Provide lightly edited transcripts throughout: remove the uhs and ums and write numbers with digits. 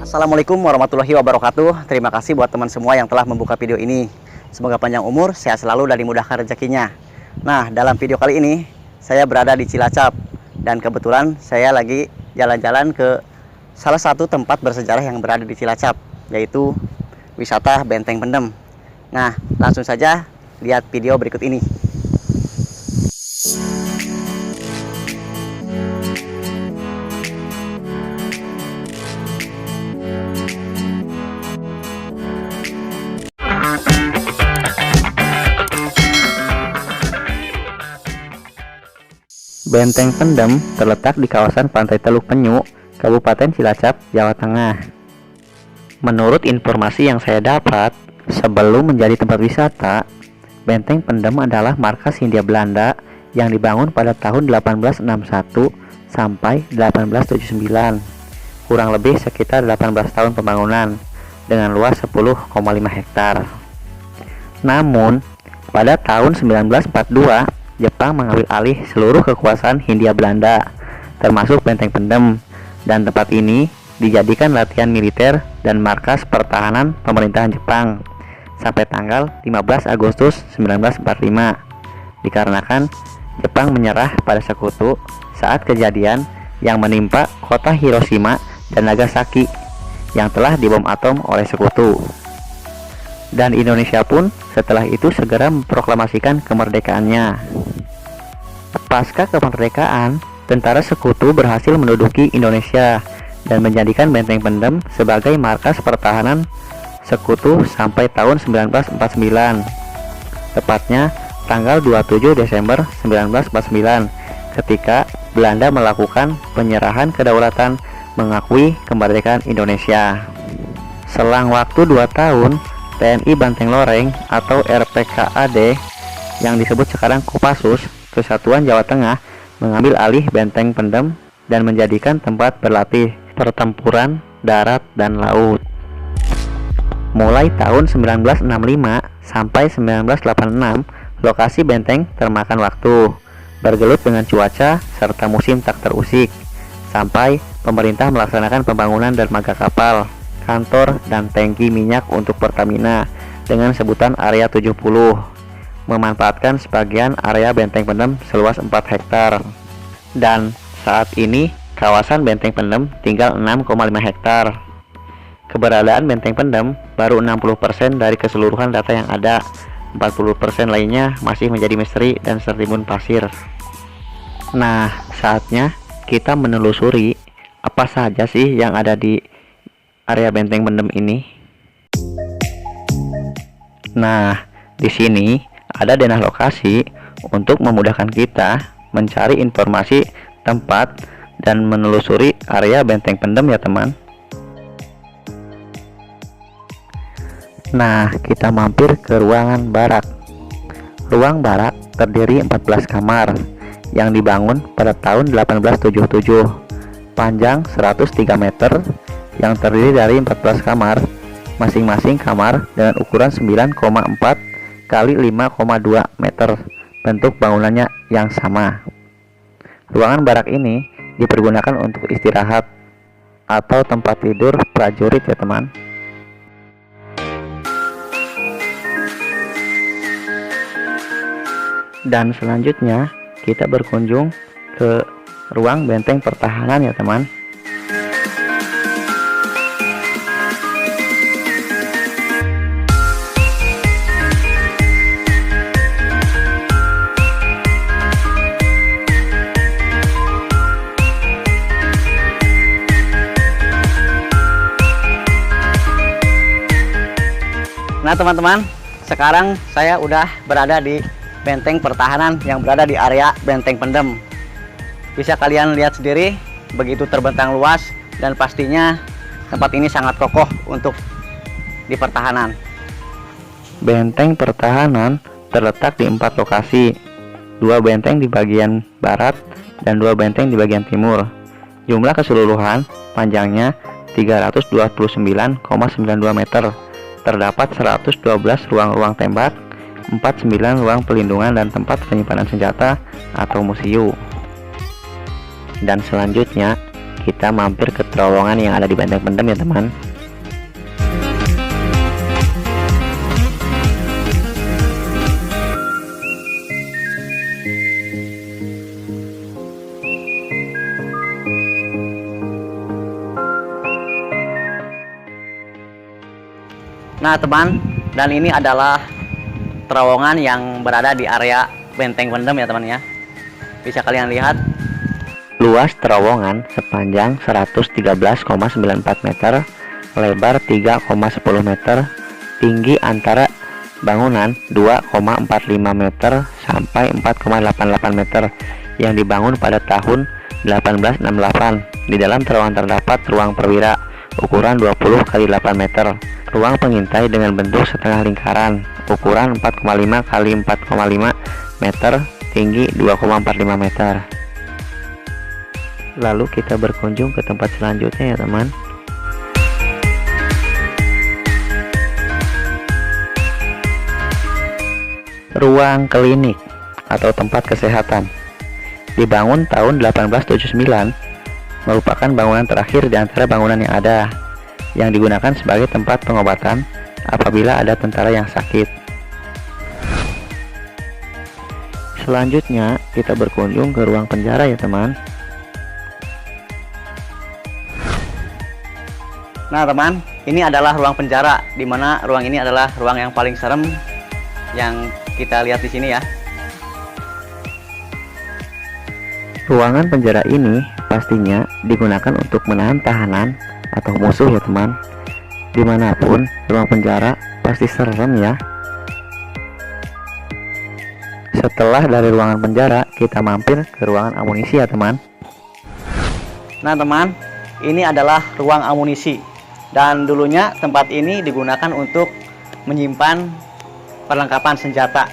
Assalamualaikum warahmatullahi wabarakatuh. Terima kasih buat teman semua yang telah membuka video ini. Semoga panjang umur, sehat selalu, dan dimudahkan rezekinya. Nah, dalam video kali ini saya berada di Cilacap. Dan kebetulan saya lagi jalan-jalan ke salah satu tempat bersejarah yang berada di Cilacap, yaitu wisata Benteng Pendem. Nah, langsung saja lihat video berikut ini. Benteng Pendem terletak di kawasan Pantai Teluk Penyu, Kabupaten Cilacap, Jawa Tengah. Menurut informasi yang saya dapat, sebelum menjadi tempat wisata, Benteng Pendem adalah markas Hindia Belanda yang dibangun pada tahun 1861 sampai 1879. Kurang lebih sekitar 18 tahun pembangunan dengan luas 10,5 hektar. Namun, pada tahun 1942, Jepang mengambil alih seluruh kekuasaan Hindia Belanda, termasuk Benteng Pendem, dan tempat ini dijadikan latihan militer dan markas pertahanan pemerintahan Jepang sampai tanggal 15 Agustus 1945. Dikarenakan Jepang menyerah pada sekutu saat kejadian yang menimpa kota Hiroshima dan Nagasaki yang telah dibom atom oleh sekutu. Dan Indonesia pun setelah itu segera memproklamasikan kemerdekaannya. Pasca kemerdekaan, tentara sekutu berhasil menduduki Indonesia dan menjadikan Benteng Pendem sebagai markas pertahanan sekutu sampai tahun 1949. Tepatnya tanggal 27 Desember 1949 ketika Belanda melakukan penyerahan kedaulatan mengakui kemerdekaan Indonesia. Selang waktu 2 tahun, TNI Banteng Loreng atau RPKAD yang disebut sekarang Kopassus Kesatuan Jawa Tengah mengambil alih Benteng Pendem dan menjadikan tempat berlatih pertempuran darat dan laut. Mulai tahun 1965 sampai 1986, lokasi benteng termakan waktu, bergelut dengan cuaca serta musim tak terusik, sampai pemerintah melaksanakan pembangunan dermaga kapal, kantor, dan tangki minyak untuk Pertamina dengan sebutan Area 70, memanfaatkan sebagian area Benteng Pendem seluas 4 hektar. Dan saat ini kawasan Benteng Pendem tinggal 6,5 hektar. Keberadaan Benteng Pendem baru 60% dari keseluruhan data yang ada. 40% lainnya masih menjadi misteri dan tertimbun pasir. Nah, saatnya kita menelusuri apa saja sih yang ada di area Benteng Pendem ini. Nah, di sini ada denah lokasi untuk memudahkan kita mencari informasi tempat dan menelusuri area Benteng Pendem ya teman. Nah, kita mampir ke ruangan barak. Ruang barak terdiri 14 kamar yang dibangun pada tahun 1877, panjang 103 meter, yang terdiri dari 14 kamar, masing-masing kamar dengan ukuran 9,4 kali 5,2 meter, bentuk bangunannya yang sama. Ruangan barak ini dipergunakan untuk istirahat atau tempat tidur prajurit ya teman. Dan selanjutnya kita berkunjung ke ruang benteng pertahanan ya teman. Nah teman-teman, sekarang saya udah berada di benteng pertahanan yang berada di area Benteng Pendem. Bisa kalian lihat sendiri, begitu terbentang luas, dan pastinya tempat ini sangat kokoh untuk di pertahanan. Benteng pertahanan terletak di 4 lokasi, 2 benteng di bagian barat dan 2 benteng di bagian timur. Jumlah keseluruhan panjangnya 329,92 meter. Terdapat 112 ruang-ruang tembak, 49 ruang pelindungan dan tempat penyimpanan senjata atau museum. Dan selanjutnya kita mampir ke terowongan yang ada di Benteng Pendem ya teman. Nah teman, dan ini adalah terowongan yang berada di area Benteng Pendem ya teman ya. Bisa kalian lihat luas terowongan sepanjang 113,94 meter, lebar 3,10 meter, tinggi antara bangunan 2,45 meter sampai 4,88 meter, yang dibangun pada tahun 1868. Di dalam terowongan terdapat ruang perwira ukuran 20 kali 8 meter, ruang pengintai dengan bentuk setengah lingkaran ukuran 4,5 kali 4,5 meter, tinggi 2,45 meter. Lalu kita berkunjung ke tempat selanjutnya ya teman. Ruang klinik atau tempat kesehatan dibangun tahun 1879, merupakan bangunan terakhir di antara bangunan yang ada, yang digunakan sebagai tempat pengobatan apabila ada tentara yang sakit. Selanjutnya kita berkunjung ke ruang penjara ya teman. Nah teman, ini adalah ruang penjara, di mana ruang ini adalah ruang yang paling serem yang kita lihat di sini ya. Ruangan penjara ini pastinya digunakan untuk menahan tahanan atau musuh ya teman. Dimanapun ruang penjara pasti serem ya. Setelah dari ruangan penjara, kita mampir ke ruangan amunisi ya teman. Nah teman, ini adalah ruang amunisi, dan dulunya tempat ini digunakan untuk menyimpan perlengkapan senjata.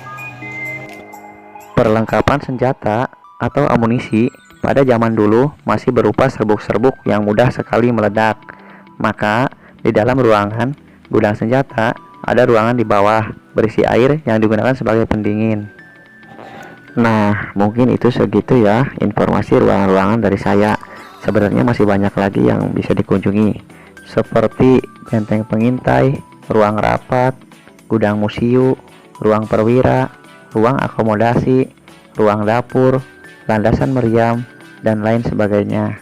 Perlengkapan senjata atau amunisi pada zaman dulu masih berupa serbuk-serbuk yang mudah sekali meledak. Maka di dalam ruangan gudang senjata ada ruangan di bawah berisi air yang digunakan sebagai pendingin. Nah, mungkin itu segitu ya informasi ruangan-ruangan dari saya. Sebenarnya masih banyak lagi yang bisa dikunjungi, seperti benteng pengintai, ruang rapat, gudang museum, ruang perwira, ruang akomodasi, ruang dapur, landasan meriam, dan lain sebagainya.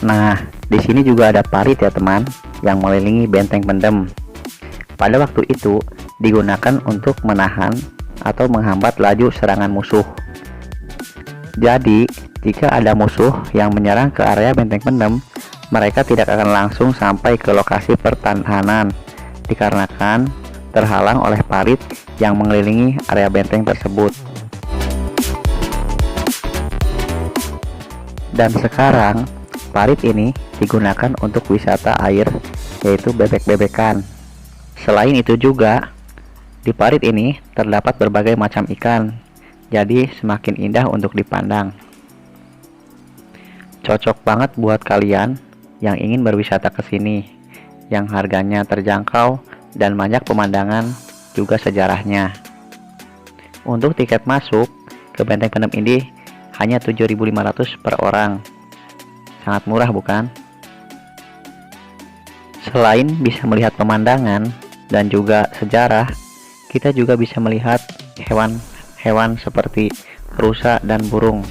Nah, di sini juga ada parit ya teman, yang mengelilingi Benteng Pendem. Pada waktu itu digunakan untuk menahan atau menghambat laju serangan musuh. Jadi, jika ada musuh yang menyerang ke area Benteng Pendem, mereka tidak akan langsung sampai ke lokasi pertahanan, dikarenakan terhalang oleh parit yang mengelilingi area benteng tersebut. Dan sekarang parit ini digunakan untuk wisata air, yaitu bebek-bebekan. Selain itu juga di parit ini terdapat berbagai macam ikan, jadi semakin indah untuk dipandang. Cocok banget buat kalian yang ingin berwisata ke sini, yang harganya terjangkau dan banyak pemandangan juga sejarahnya. Untuk tiket masuk ke Benteng Pendem ini hanya 7.500 per orang. Sangat murah bukan? Selain bisa melihat pemandangan dan juga sejarah, kita juga bisa melihat hewan-hewan seperti rusa dan burung.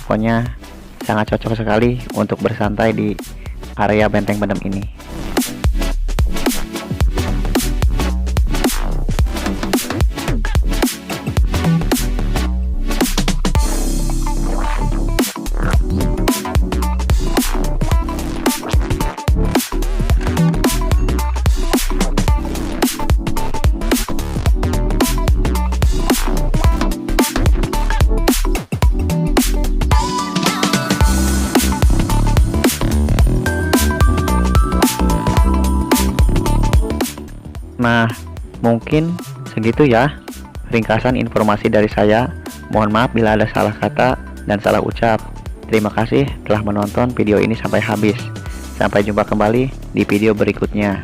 Pokoknya sangat cocok sekali untuk bersantai di area Benteng Pendem ini. Nah, mungkin segitu ya ringkasan informasi dari saya. Mohon maaf bila ada salah kata dan salah ucap. Terima kasih telah menonton video ini sampai habis. Sampai jumpa kembali di video berikutnya.